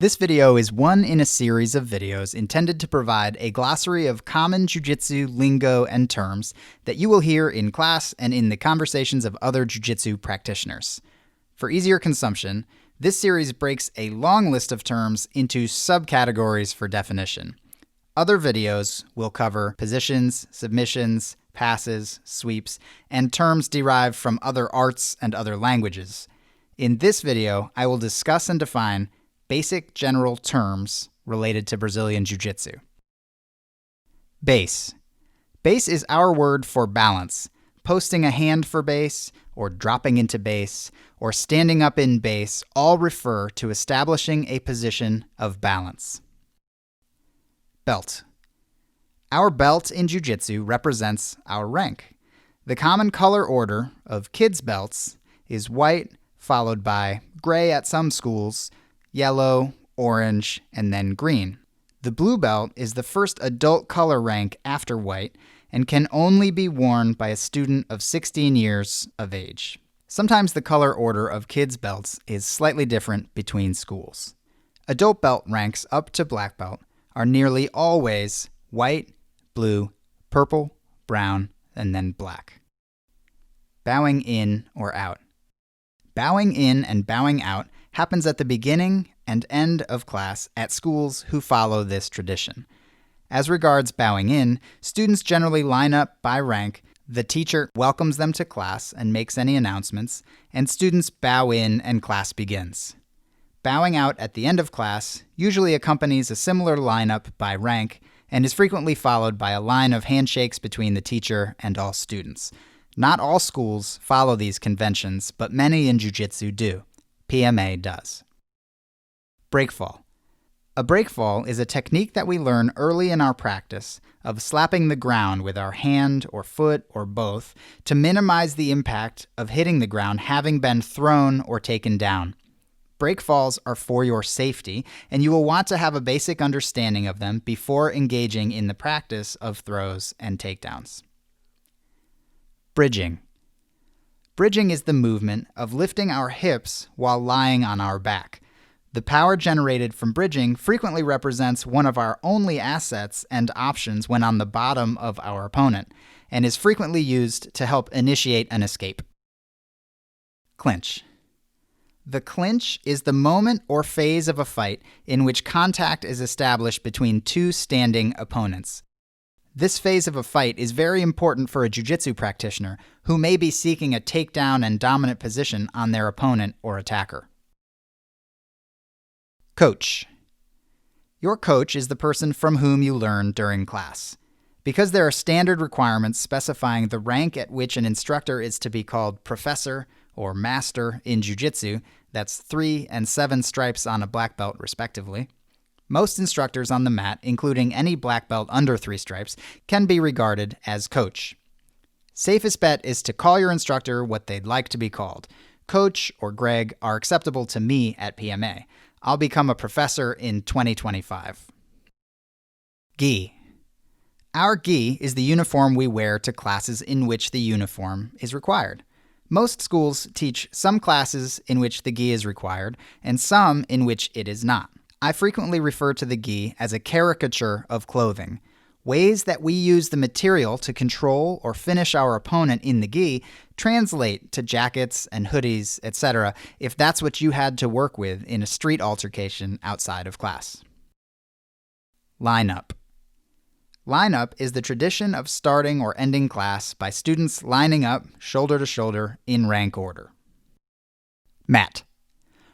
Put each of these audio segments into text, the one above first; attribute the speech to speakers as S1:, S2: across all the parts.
S1: This video is one in a series of videos intended to provide a glossary of common jiu-jitsu lingo and terms that you will hear in class and in the conversations of other jiu-jitsu practitioners. For easier consumption, this series breaks a long list of terms into subcategories for definition. Other videos will cover positions, submissions, passes, sweeps, and terms derived from other arts and other languages. In this video, I will discuss and define basic general terms related to Brazilian Jiu Jitsu. Base. Base is our word for balance. Posting a hand for base, or dropping into base, or standing up in base all refer to establishing a position of balance. Belt. Our belt in Jiu Jitsu represents our rank. The common color order of kids' belts is white, followed by gray at some schools, yellow, orange, and then green. The blue belt is the first adult color rank after white and can only be worn by a student of 16 years of age. Sometimes the color order of kids' belts is slightly different between schools. Adult belt ranks up to black belt are nearly always white, blue, purple, brown, and then black. Bowing in or out. Bowing in and bowing out happens at the beginning and end of class at schools who follow this tradition. As regards bowing in, students generally line up by rank, the teacher welcomes them to class and makes any announcements, and students bow in and class begins. Bowing out at the end of class usually accompanies a similar lineup by rank and is frequently followed by a line of handshakes between the teacher and all students. Not all schools follow these conventions, but many in Jiu-Jitsu do. PMA does. Breakfall. A breakfall is a technique that we learn early in our practice of slapping the ground with our hand or foot or both to minimize the impact of hitting the ground having been thrown or taken down. Breakfalls are for your safety, and you will want to have a basic understanding of them before engaging in the practice of throws and takedowns. Bridging. Bridging is the movement of lifting our hips while lying on our back. The power generated from bridging frequently represents one of our only assets and options when on the bottom of our opponent, and is frequently used to help initiate an escape. Clinch. The clinch is the moment or phase of a fight in which contact is established between two standing opponents. This phase of a fight is very important for a jiu-jitsu practitioner who may be seeking a takedown and dominant position on their opponent or attacker. Coach. Your coach is the person from whom you learn during class. Because there are standard requirements specifying the rank at which an instructor is to be called professor or master in jiu-jitsu, that's 3 and 7 stripes on a black belt respectively, most instructors on the mat, including any black belt under 3 stripes, can be regarded as coach. Safest bet is to call your instructor what they'd like to be called. Coach or Greg are acceptable to me at PMA. I'll become a professor in 2025. Gi. Our gi is the uniform we wear to classes in which the uniform is required. Most schools teach some classes in which the gi is required and some in which it is not. I frequently refer to the gi as a caricature of clothing. Ways that we use the material to control or finish our opponent in the gi translate to jackets and hoodies, etc., if that's what you had to work with in a street altercation outside of class. Line up. Line up is the tradition of starting or ending class by students lining up shoulder to shoulder in rank order. Mat.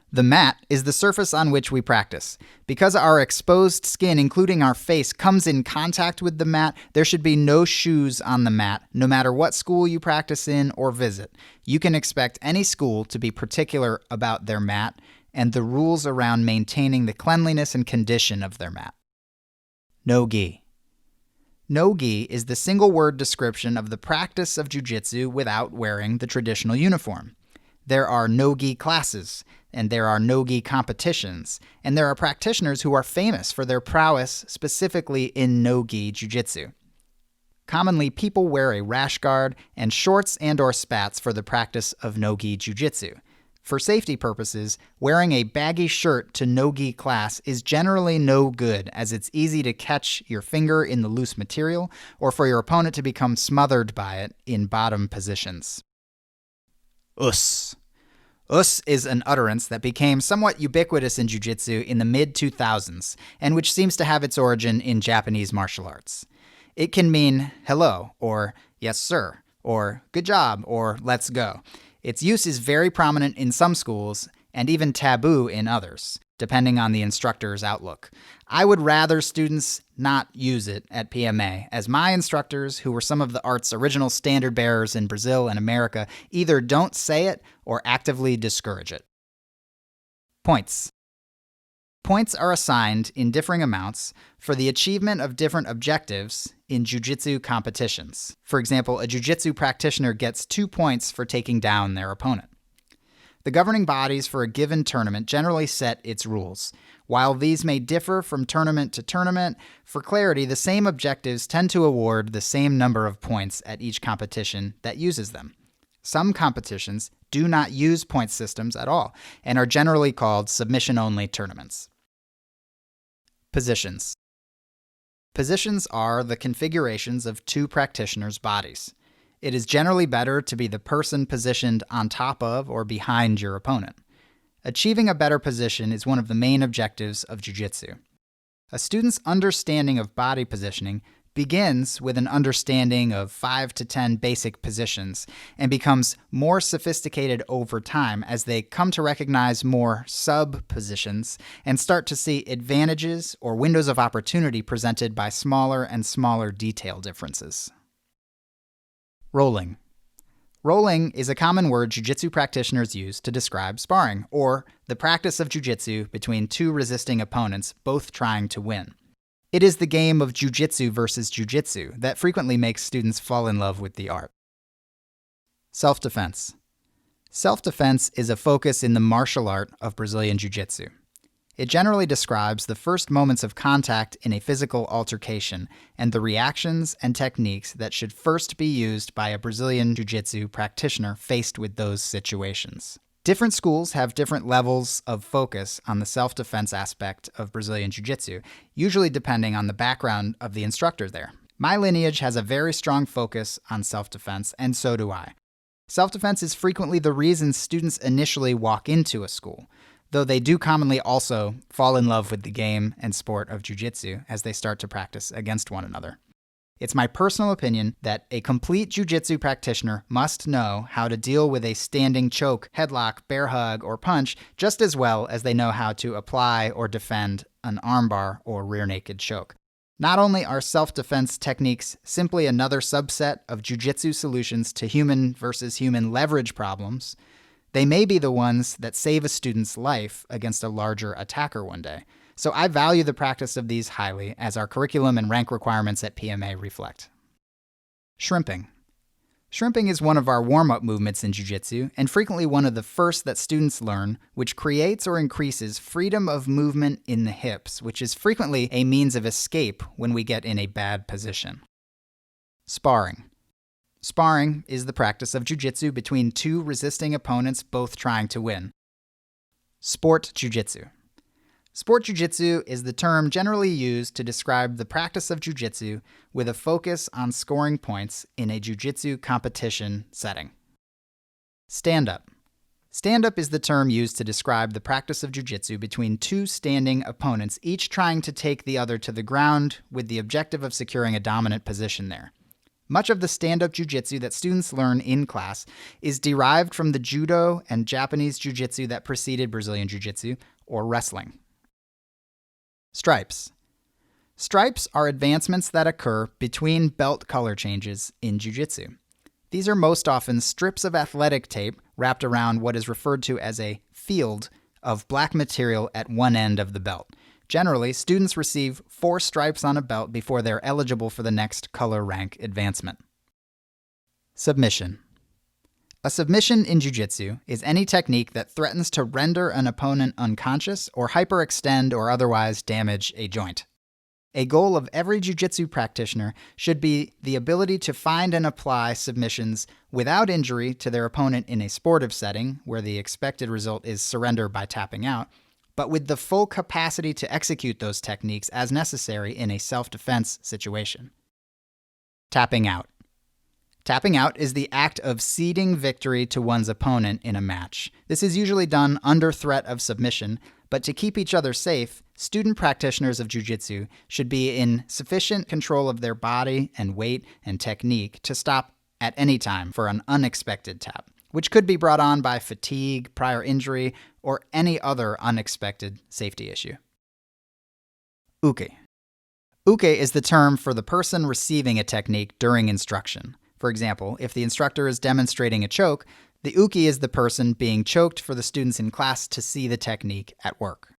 S1: The mat is the surface on which we practice. Because our exposed skin, including our face, comes in contact with the mat, there should be no shoes on the mat, no matter what school you practice in or visit. You can expect any school to be particular about their mat and the rules around maintaining the cleanliness and condition of their mat. No gi. No gi is the single-word description of the practice of jiu-jitsu without wearing the traditional uniform. There are no-gi classes, and there are no-gi competitions, and there are practitioners who are famous for their prowess specifically in no-gi jiu-jitsu. Commonly, people wear a rash guard and shorts and/or spats for the practice of no-gi jiu-jitsu. For safety purposes, wearing a baggy shirt to no-gi class is generally no good, as it's easy to catch your finger in the loose material or for your opponent to become smothered by it in bottom positions. Us. Us is an utterance that became somewhat ubiquitous in jiu-jitsu in the mid-2000s, and which seems to have its origin in Japanese martial arts. It can mean hello, or yes sir, or good job, or let's go. Its use is very prominent in some schools, and even taboo in others, depending on the instructor's outlook. I would rather students not use it at PMA, as my instructors, who were some of the art's original standard bearers in Brazil and America, either don't say it or actively discourage it. Points. Points are assigned in differing amounts for the achievement of different objectives in jiu-jitsu competitions. For example, a jiu-jitsu practitioner gets 2 points for taking down their opponent. The governing bodies for a given tournament generally set its rules. While these may differ from tournament to tournament, for clarity, the same objectives tend to award the same number of points at each competition that uses them. Some competitions do not use point systems at all and are generally called submission-only tournaments. Positions. Positions are the configurations of two practitioners' bodies. It is generally better to be the person positioned on top of or behind your opponent. Achieving a better position is one of the main objectives of jiu-jitsu. A student's understanding of body positioning begins with an understanding of 5 to 10 basic positions and becomes more sophisticated over time as they come to recognize more sub-positions and start to see advantages or windows of opportunity presented by smaller and smaller detail differences. Rolling. Rolling is a common word jiu-jitsu practitioners use to describe sparring, or the practice of jiu-jitsu between two resisting opponents, both trying to win. It is the game of jiu-jitsu versus jiu-jitsu that frequently makes students fall in love with the art. Self-defense. Self-defense is a focus in the martial art of Brazilian Jiu Jitsu. It generally describes the first moments of contact in a physical altercation and the reactions and techniques that should first be used by a Brazilian Jiu Jitsu practitioner faced with those situations. Different schools have different levels of focus on the self-defense aspect of Brazilian Jiu Jitsu, usually depending on the background of the instructor there. My lineage has a very strong focus on self-defense, and so do I. Self-defense is frequently the reason students initially walk into a school, though they do commonly also fall in love with the game and sport of jiu-jitsu as they start to practice against one another. It's my personal opinion that a complete jiu-jitsu practitioner must know how to deal with a standing choke, headlock, bear hug, or punch just as well as they know how to apply or defend an armbar or rear naked choke. Not only are self-defense techniques simply another subset of jiu-jitsu solutions to human versus human leverage problems, they may be the ones that save a student's life against a larger attacker one day. So I value the practice of these highly, as our curriculum and rank requirements at PMA reflect. Shrimping. Shrimping is one of our warm-up movements in jiu-jitsu, and frequently one of the first that students learn, which creates or increases freedom of movement in the hips, which is frequently a means of escape when we get in a bad position. Sparring. Sparring is the practice of jiu-jitsu between two resisting opponents both trying to win. Sport jiu-jitsu. Sport jiu-jitsu is the term generally used to describe the practice of jiu-jitsu with a focus on scoring points in a jiu-jitsu competition setting. Stand-up. Stand-up is the term used to describe the practice of jiu-jitsu between two standing opponents, each trying to take the other to the ground with the objective of securing a dominant position there. Much of the stand-up jiu-jitsu that students learn in class is derived from the judo and Japanese jiu-jitsu that preceded Brazilian jiu-jitsu, or wrestling. Stripes. Stripes are advancements that occur between belt color changes in jiu-jitsu. These are most often strips of athletic tape wrapped around what is referred to as a field of black material at one end of the belt. Generally, students receive 4 stripes on a belt before they're eligible for the next color rank advancement. Submission. A submission in jiu-jitsu is any technique that threatens to render an opponent unconscious or hyperextend or otherwise damage a joint. A goal of every jiu-jitsu practitioner should be the ability to find and apply submissions without injury to their opponent in a sportive setting, where the expected result is surrender by tapping out, but with the full capacity to execute those techniques as necessary in a self-defense situation. Tapping out. Tapping out is the act of ceding victory to one's opponent in a match. This is usually done under threat of submission, but to keep each other safe, student practitioners of jiu-jitsu should be in sufficient control of their body and weight and technique to stop at any time for an unexpected tap, which could be brought on by fatigue, prior injury, or any other unexpected safety issue. Uke. Uke is the term for the person receiving a technique during instruction. For example, if the instructor is demonstrating a choke, the uke is the person being choked for the students in class to see the technique at work.